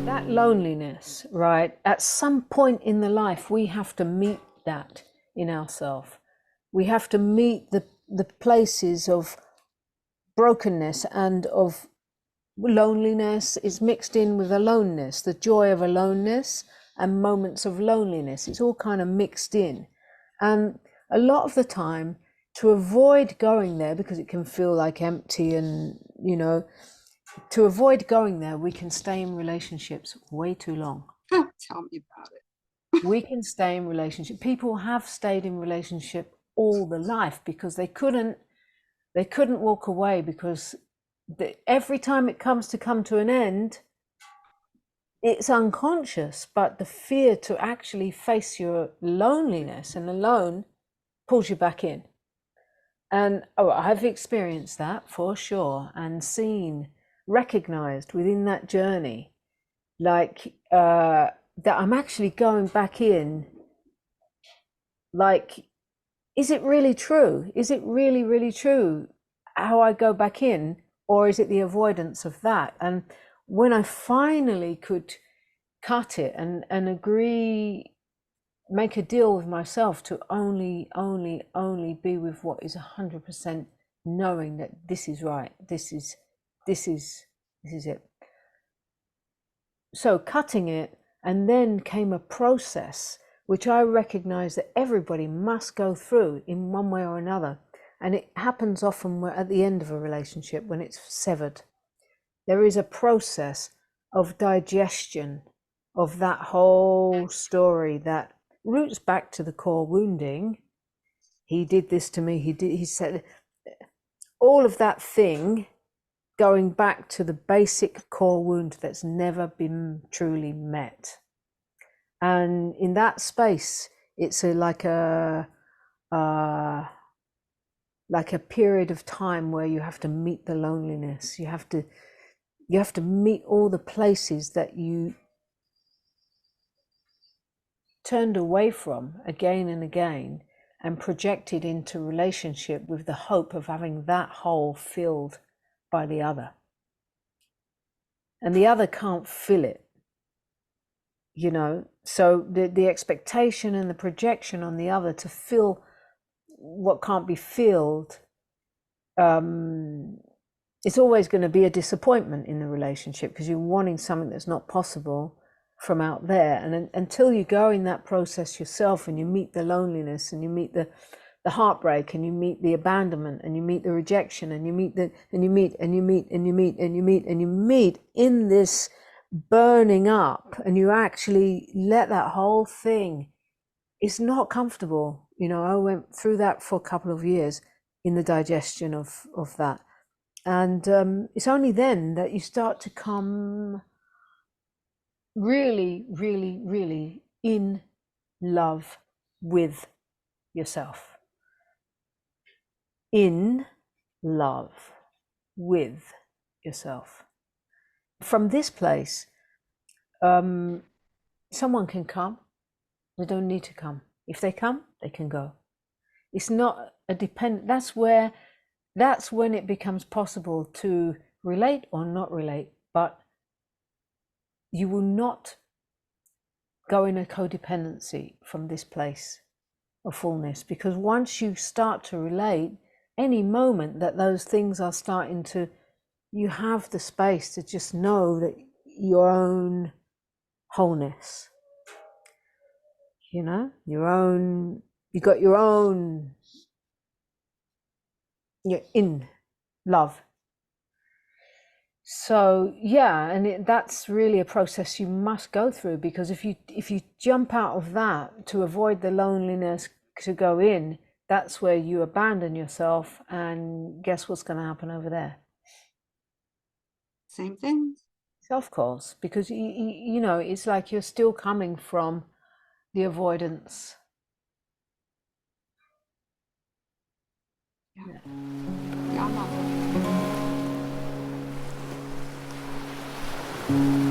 That loneliness, right? At some point in the life, we have to meet that in ourselves. We have to meet the places of brokenness and of loneliness is mixed in with aloneness, the joy of aloneness and moments of loneliness. It's all kind of mixed in. And a lot of the time, to avoid going there, because it can feel like empty and, you know, to avoid going there, we can stay in relationships way too long. Tell me about it. We can stay in relationship. People have stayed in relationship all the life because they couldn't walk away, because every time it comes to an end, it's unconscious, but the fear to actually face your loneliness and alone pulls you back in. And I've experienced that for sure, and seen, recognized within that journey, like that I'm actually going back in. Like, is it really true? Is it really, really true how I go back in? Or is it the avoidance of that? And when I finally could cut it and agree, make a deal with myself to only be with what is 100% knowing that this is right, this is it. So cutting it, and then came a process which I recognize that everybody must go through in one way or another. And it happens often at the end of a relationship when it's severed. There is a process of digestion of that whole story that roots back to the core wounding. He did this to me, he said, all of that thing going back to the basic core wound that's never been truly met. And in that space, it's like a period of time where you have to meet the loneliness. You have to meet all the places that you turned away from again and again and projected into relationship with the hope of having that hole filled by the other. And the other can't fill it, you know. So the expectation and the projection on the other to fill what can't be filled, it's always going to be a disappointment in the relationship, because you're wanting something that's not possible from out there. And until you go in that process yourself, and you meet the loneliness, and you meet the heartbreak, and you meet the abandonment, and you meet the rejection, and you meet in this burning up, and you actually let that whole thing, it's not comfortable. You know, I went through that for a couple of years in the digestion of that. And it's only then that you start to come really, really, really in love with yourself. In love with yourself. From this place, someone can come. They don't need to come. If they come, they can go. It's not a dependent. That's when it becomes possible to relate or not relate, but you will not go in a codependency from this place of fullness, because once you start to relate, any moment that those things are starting to, you have the space to just know that your own wholeness, you know, you got your own, you're in love. So yeah, and that's really a process you must go through, because if you jump out of that to avoid the loneliness to go in, that's where you abandon yourself, and guess what's going to happen over there? Same thing. Self-calls, because you know, it's like you're still coming from the avoidance. Yeah. Yeah, I love it.